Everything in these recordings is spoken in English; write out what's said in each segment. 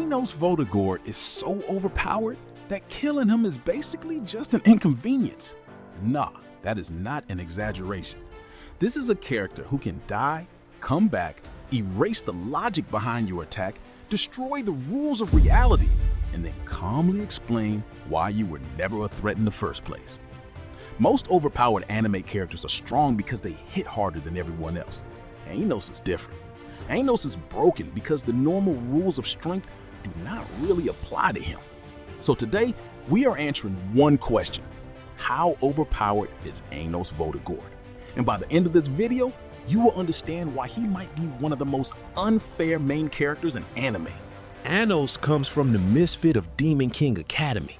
Anos Voldigoad is so overpowered that killing him is basically just an inconvenience. Nah, that is not an exaggeration. This is a character who can die, come back, erase the logic behind your attack, destroy the rules of reality, and then calmly explain why you were never a threat in the first place. Most overpowered anime characters are strong because they hit harder than everyone else. Anos is different. Anos is broken because the normal rules of strength do not really apply to him. So today, we are answering one question: how overpowered is Anos Voldigoad? And by the end of this video, you will understand why he might be one of the most unfair main characters in anime. Anos comes from the Misfit of Demon King Academy.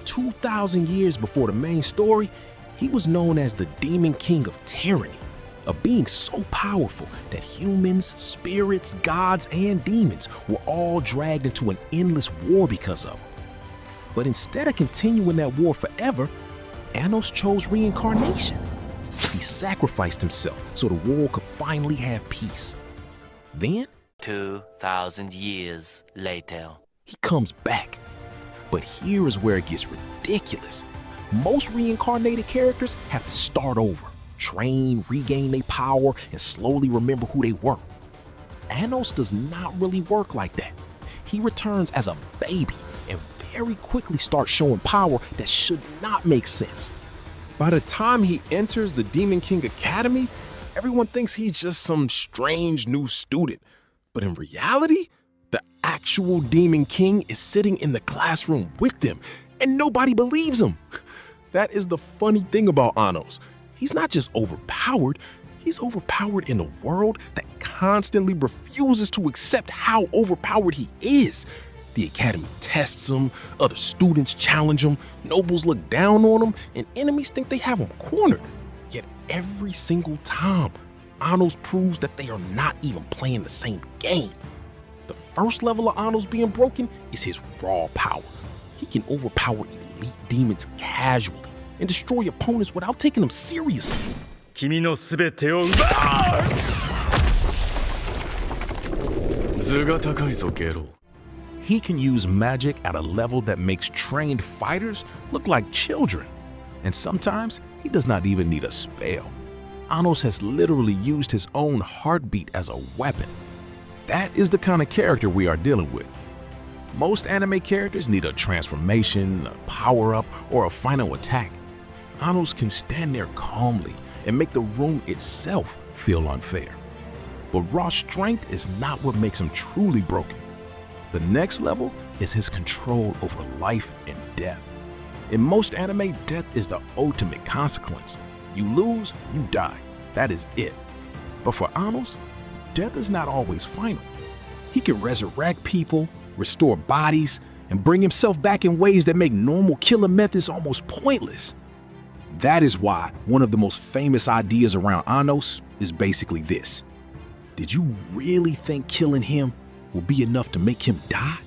2,000 years before the main story, he was known as the Demon King of Tyranny, a being so powerful that humans, spirits, gods, and demons were all dragged into an endless war because of him. But instead of continuing that war forever, Anos chose reincarnation. He sacrificed himself so the world could finally have peace. Then, 2,000 years later, he comes back. But here is where it gets ridiculous. Most reincarnated characters have to start over, train, regain their power, and slowly remember who they were. Anos does not really work like that. He returns as a baby and very quickly starts showing power that should not make sense. By the time he enters the Demon King Academy, everyone thinks he's just some strange new student. But in reality, the actual Demon King is sitting in the classroom with them, and nobody believes him. That is the funny thing about Anos. He's not just overpowered, he's overpowered in a world that constantly refuses to accept how overpowered he is. The academy tests him, other students challenge him, nobles look down on him, and enemies think they have him cornered. Yet every single time, Anos proves that they are not even playing the same game. The first level of Anos being broken is his raw power. He can overpower elite demons casually and destroy opponents without taking them seriously. 君のすべてを奪う。図が高いぞ、ゲロ。 He can use magic at a level that makes trained fighters look like children. And sometimes he does not even need a spell. Anos has literally used his own heartbeat as a weapon. That is the kind of character we are dealing with. Most anime characters need a transformation, a power-up, or a final attack. Anos can stand there calmly and make the room itself feel unfair. But raw strength is not what makes him truly broken. The next level is his control over life and death. In most anime, death is the ultimate consequence. You lose, you die. That is it. But for Anos, death is not always final. He can resurrect people, restore bodies, and bring himself back in ways that make normal killing methods almost pointless. That is why one of the most famous ideas around Anos is basically this: did you really think killing him will be enough to make him die?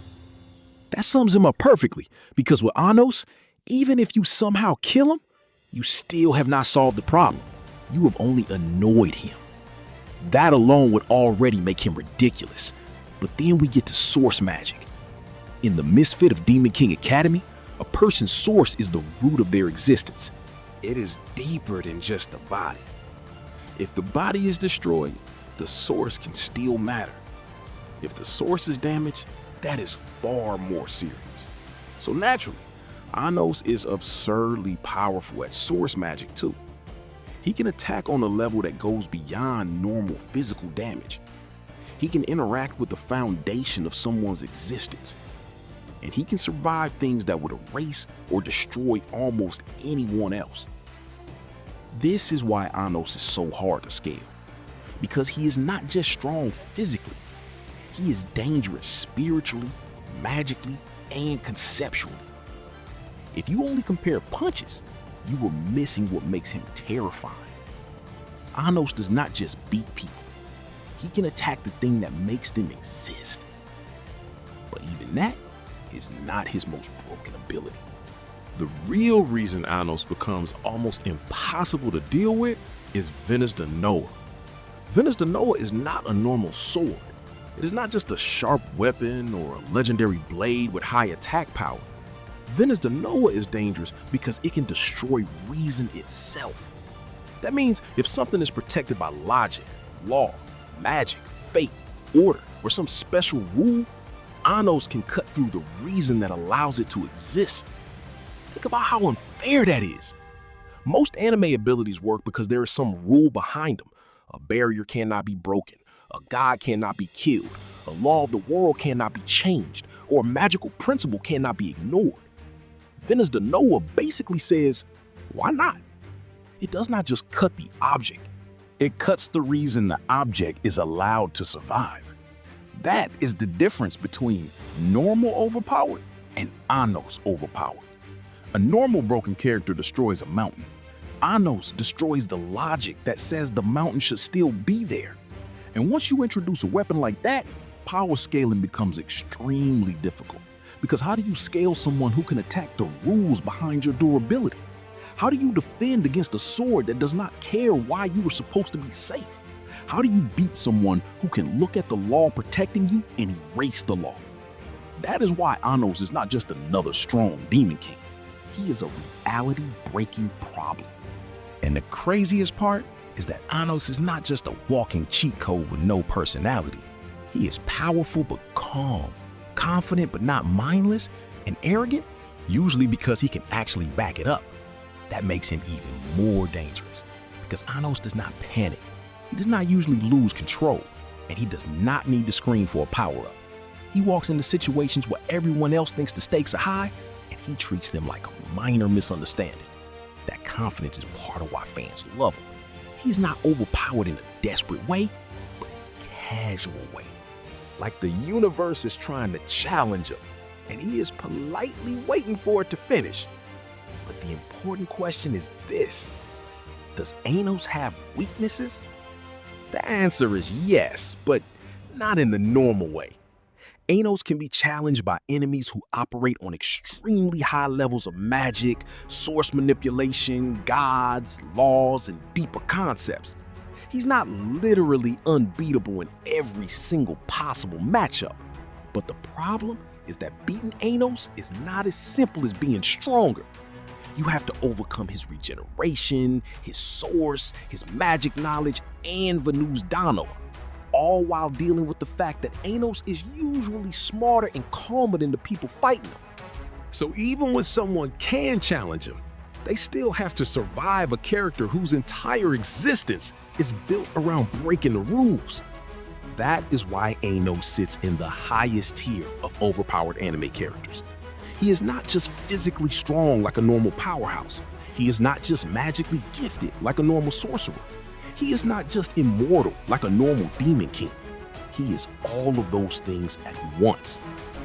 That sums him up perfectly, because with Anos, even if you somehow kill him, you still have not solved the problem. You have only annoyed him. That alone would already make him ridiculous. But then we get to source magic. In the Misfit of Demon King Academy, a person's source is the root of their existence. It is deeper than just the body. If the body is destroyed, the source can still matter. If the source is damaged, that is far more serious. So naturally, Anos is absurdly powerful at source magic too. He can attack on a level that goes beyond normal physical damage. He can interact with the foundation of someone's existence. And he can survive things that would erase or destroy almost anyone else. This is why Anos is so hard to scale. Because he is not just strong physically, he is dangerous spiritually, magically, and conceptually. If you only compare punches, you are missing what makes him terrifying. Anos does not just beat people. He can attack the thing that makes them exist. But even that is not his most broken ability. The real reason Anos becomes almost impossible to deal with is Venus de Noah. Venus de Noah is not a normal sword. It is not just a sharp weapon or a legendary blade with high attack power. Venus de Noah is dangerous because it can destroy reason itself. That means if something is protected by logic, law, magic, fate, order, or some special rule, Anos can cut through the reason that allows it to exist. Think about how unfair that is. Most anime abilities work because there is some rule behind them. A barrier cannot be broken, a god cannot be killed, a law of the world cannot be changed, or a magical principle cannot be ignored. Venus de Noah basically says, why not? It does not just cut the object, It cuts the reason the object is allowed to survive. That is the difference between normal overpowered and Anos overpowered. A normal broken character destroys a mountain. Anos destroys the logic that says the mountain should still be there. And once you introduce a weapon like that, power scaling becomes extremely difficult. Because how do you scale someone who can attack the rules behind your durability? How do you defend against a sword that does not care why you were supposed to be safe? How do you beat someone who can look at the law protecting you and erase the law? That is why Anos is not just another strong Demon King. He is a reality-breaking problem. And the craziest part is that Anos is not just a walking cheat code with no personality. He is powerful but calm, confident but not mindless, and arrogant, usually because he can actually back it up. That makes him even more dangerous because Anos does not panic. He does not usually lose control, and he does not need to scream for a power-up. He walks into situations where everyone else thinks the stakes are high, and he treats them like a minor misunderstanding. That confidence is part of why fans love him. He is not overpowered in a desperate way, but in a casual way. Like the universe is trying to challenge him, and he is politely waiting for it to finish. But the important question is this: does Anos have weaknesses? The answer is yes, but not in the normal way. Anos can be challenged by enemies who operate on extremely high levels of magic, source manipulation, gods, laws, and deeper concepts. He's not literally unbeatable in every single possible matchup. But the problem is that beating Anos is not as simple as being stronger. You have to overcome his regeneration, his source, his magic knowledge, and Venus Danoa, all while dealing with the fact that Anos is usually smarter and calmer than the people fighting him. So even when someone can challenge him, they still have to survive a character whose entire existence is built around breaking the rules. That is why Anos sits in the highest tier of overpowered anime characters. He is not just physically strong like a normal powerhouse. He is not just magically gifted like a normal sorcerer. He is not just immortal like a normal Demon King. He is all of those things at once.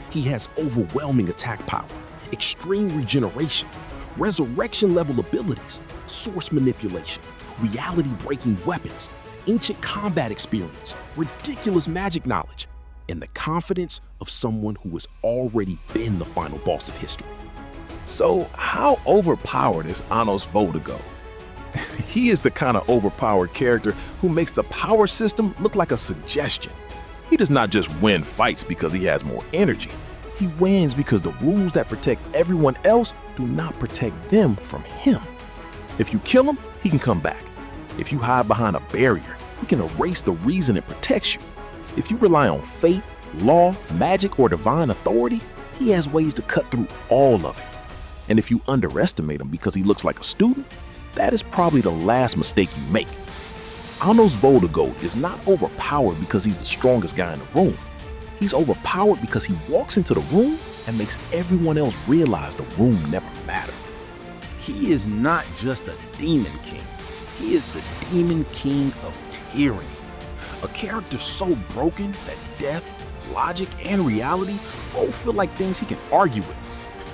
He has overwhelming attack power, extreme regeneration, resurrection level abilities, source manipulation, reality-breaking weapons, ancient combat experience, ridiculous magic knowledge, and the confidence of someone who has already been the final boss of history. So how overpowered is Anos Voldigoad? He is the kind of overpowered character who makes the power system look like a suggestion. He does not just win fights because he has more energy. He wins because the rules that protect everyone else do not protect them from him. If you kill him, he can come back. If you hide behind a barrier, he can erase the reason it protects you. If you rely on fate, law, magic, or divine authority, he has ways to cut through all of it. And if you underestimate him because he looks like a student, that is probably the last mistake you make. Anos Voldigoad is not overpowered because he's the strongest guy in the room. He's overpowered because he walks into the room and makes everyone else realize the room never mattered. He is not just a Demon King. He is the Demon King of Tyranny. A character so broken that death, logic, and reality both feel like things he can argue with.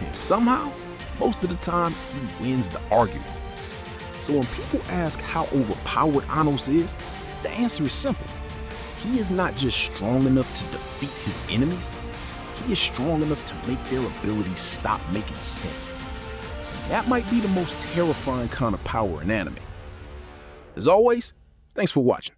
And somehow, most of the time, he wins the argument. So when people ask how overpowered Anos is, the answer is simple. He is not just strong enough to defeat his enemies, he is strong enough to make their abilities stop making sense. And that might be the most terrifying kind of power in anime. As always, thanks for watching.